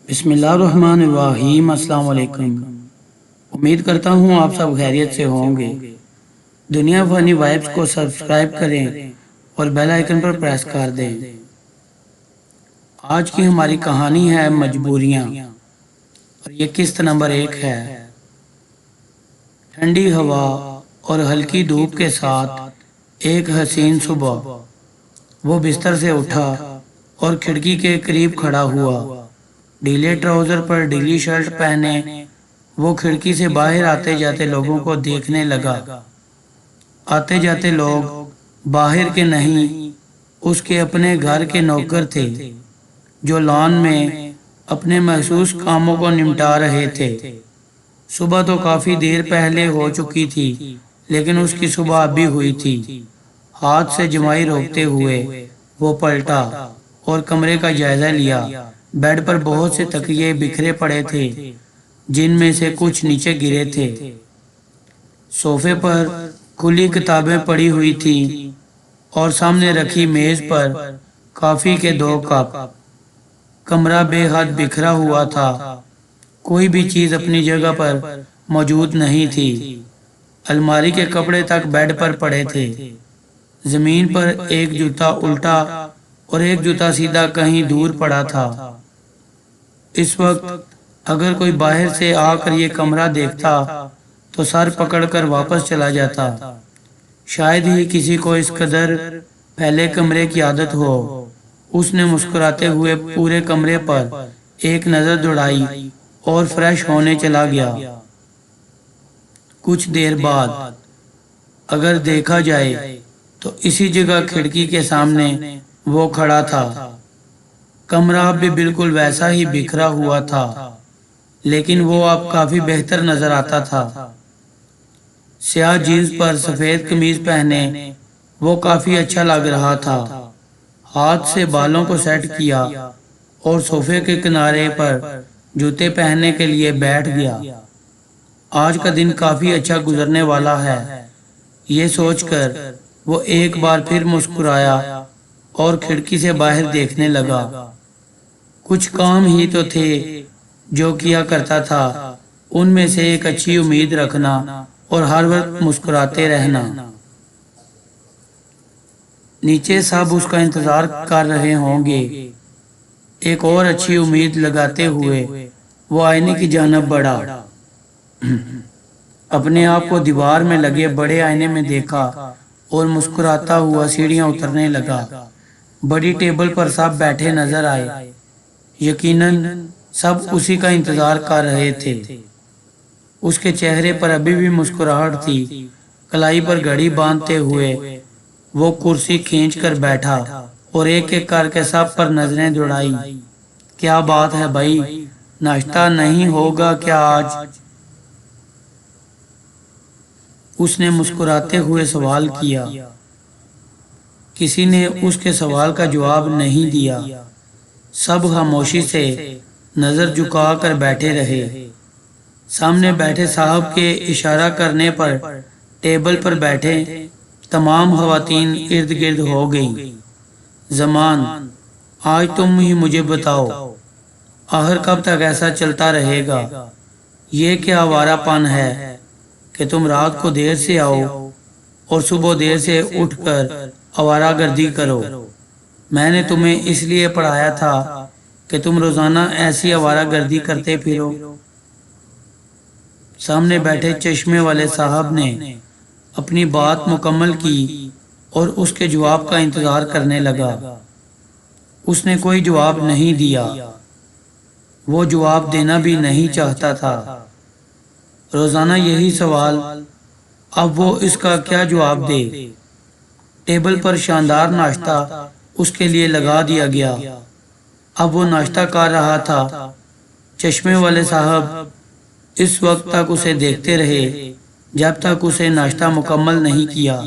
بسم اللہ الرحمن الرحیم۔ السلام علیکم۔ امید کرتا ہوں آپ سب خیریت سے ہوں گے۔ دنیا فانی وائبس کو سبسکرائب کریں اور بیل آئیکن پر پریس کر دیں۔ آج کی ہماری کہانی ہے مجبوریاں، اور یہ قسط نمبر 1 ہے۔ ٹھنڈی ہوا اور ہلکی دھوپ کے ساتھ ایک حسین صبح وہ بستر سے اٹھا اور کھڑکی کے قریب کھڑا ہوا۔ ڈھیلے ٹراؤزر پر ڈھیلی شرٹ پہنے وہ کھڑکی سے باہر آتے جاتے لوگوں کو دیکھنے لگا۔ آتے جاتے لوگ باہر کے نہیں، اس کے اپنے گھر کے نوکر تھے جو لان میں اپنے محسوس کاموں کو نمٹا رہے تھے۔ صبح تو کافی دیر پہلے ہو چکی تھی، لیکن اس کی صبح اب بھی ہوئی تھی۔ ہاتھ سے جمائی روکتے ہوئے وہ پلٹا اور کمرے کا جائزہ لیا۔ بیڈ پر بہت سے تکیے بکھرے پڑے تھے، جن میں سے کچھ نیچے گرے تھے۔ صوفے پر کھلی کتابیں پڑی ہوئی تھیں اور سامنے رکھی میز پر کافی کے 2 کپ۔ کمرہ بے حد بکھرا ہوا تھا، کوئی بھی چیز اپنی جگہ پر موجود نہیں تھی۔ الماری کے کپڑے تک بیڈ پر پڑے تھے۔ زمین پر ایک جوتا الٹا اور ایک جوتا سیدھا کہیں دور پڑا تھا۔ اس وقت اگر کوئی باہر سے آ کر یہ کمرہ دیکھتا تو سر پکڑ کر واپس چلا جاتا۔ شاید ہی کسی کو اس قدر پھیلے کمرے کی عادت ہو۔ اس نے مسکراتے ہوئے پورے کمرے پر ایک نظر دوڑائی اور فریش ہونے چلا گیا۔ کچھ دیر بعد اگر دیکھا جائے تو اسی جگہ کھڑکی کے سامنے وہ کھڑا تھا۔ کمرہ اب بھی بالکل ویسا ہی بکھرا ہوا تھا، لیکن وہ اب کافی بہتر نظر آتا تھا۔ سیاہ جینز پر سفید قمیض پہنے وہ کافی اچھا لگ رہا تھا۔ ہاتھ سے بالوں کو سیٹ کیا اور صوفے کے کنارے پر جوتے پہننے کے لیے بیٹھ گیا۔ آج کا دن کافی اچھا گزرنے والا ہے، یہ سوچ کر وہ ایک بار پھر مسکرایا اور کھڑکی سے باہر دیکھنے لگا۔ کچھ کام ہی تو تھے جو کیا کرتا تھا، ان میں سے ایک اچھی امید رکھنا اور ہر وقت مسکراتے رہنا۔ نیچے سب اس کا انتظار کر رہے ہوں گے۔ ایک اور اچھی امید لگاتے ہوئے وہ آئینے کی جانب بڑھا۔ اپنے آپ کو دیوار میں لگے بڑے آئینے میں دیکھا اور مسکراتا ہوا سیڑھیاں اترنے لگا۔ بڑی ٹیبل پر سب بیٹھے نظر آئے، یقیناً سب اسی کا انتظار کر رہے تھے۔ اس کے چہرے پر ابھی بھی مسکراہٹ تھی۔ کلائی پر گھڑی باندھتے ہوئے وہ کرسی کھینچ کر بیٹھا اور ایک ایک کر کے سب پر نظریں دوڑائی۔ کیا بات ہے بھائی، ناشتہ نہیں ہوگا کیا آج؟ اس نے مسکراتے ہوئے سوال کیا۔ کسی نے اس کے سوال کا جواب نہیں دیا۔ سب خاموشی سے نظر جھکا کر بیٹھے رہے۔ سامنے بیٹھے صاحب کے اشارہ کرنے پر ٹیبل پر بیٹھے تمام خواتین ارد گرد ہو گئیں۔ زمان، آج تم ہی مجھے بتاؤ، آخر کب تک ایسا چلتا رہے گا؟ یہ کیا آوارہ پن ہے کہ تم رات کو دیر سے آؤ اور صبح دیر سے اٹھ کر آوارہ گردی کرو؟ میں نے تمہیں اس لیے پڑھایا تھا کہ تم روزانہ ایسی آوارہ گردی کرتے پھرو۔ سامنے بیٹھے چشمے والے صاحب نے اپنی بات مکمل کی اور اس کے جواب کا انتظار کرنے لگا۔ اس نے کوئی جواب نہیں دیا، وہ جواب دینا بھی نہیں چاہتا تھا۔ روزانہ یہی سوال، اب وہ اس کا کیا جواب دے؟ ٹیبل پر شاندار ناشتہ اس کے لیے لگا دیا گیا۔ اب وہ ناشتہ کر رہا تھا۔ چشمے والے صاحب اس وقت تک اسے دیکھتے رہے جب تک اسے ناشتہ مکمل نہیں کیا۔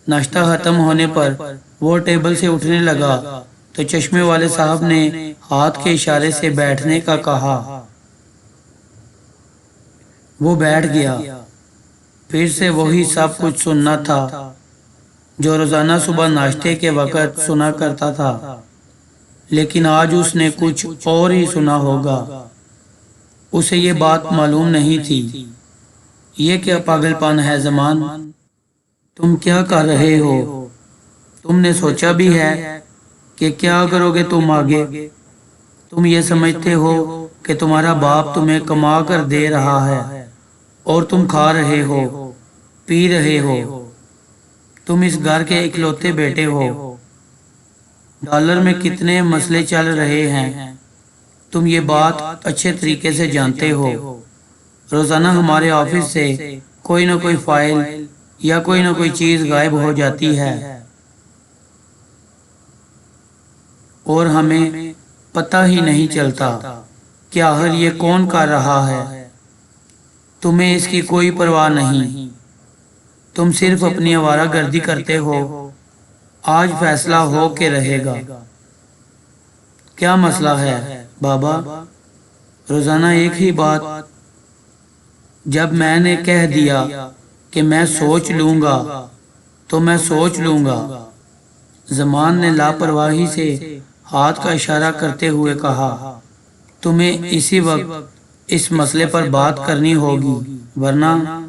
ناشتہ ختم ہونے پر وہ ٹیبل سے اٹھنے لگا تو چشمے والے صاحب نے ہاتھ کے اشارے سے بیٹھنے کا کہا۔ وہ بیٹھ گیا۔ پھر سے وہی سب کچھ سننا تھا جو روزانہ صبح ناشتے کے وقت سنا کرتا تھا۔ لیکن آج اس نے کچھ اور ہی سنا ہوگا۔ اسے یہ بات معلوم نہیں تھی۔ یہ کیا پاگل پن ہے زمان؟ تم کیا کر رہے ہو؟ تم نے سوچا بھی ہے کہ کیا کرو گے تم آگے؟ تم یہ سمجھتے ہو کہ تمہارا باپ تمہیں کما کر دے رہا ہے اور تم کھا رہے ہو، پی رہے ہو۔ تم اس گھر کے اکلوتے بیٹے ہو۔ ڈالر میں کتنے مسئلے چل رہے ہیں، تم یہ بات اچھے طریقے سے جانتے ہو۔ روزانہ ہمارے آفس سے کوئی نہ کوئی فائل یا کوئی نہ کوئی چیز غائب ہو جاتی ہے اور ہمیں پتہ ہی نہیں چلتا کہ آخر یہ کون کر رہا ہے۔ تمہیں اس کی کوئی پرواہ نہیں، تم صرف اپنی آوارہ گردی کرتے ہو۔ آج فیصلہ ہو کے رہے گا۔ کیا مسئلہ ہے بابا؟ روزانہ ایک ہی بات۔ جب میں نے کہہ دیا کہ میں سوچ لوں گا تو میں سوچ لوں گا۔ زمان نے لاپرواہی سے ہاتھ کا اشارہ کرتے ہوئے کہا، تمہیں اسی وقت اس مسئلے پر بات کرنی ہوگی، ورنہ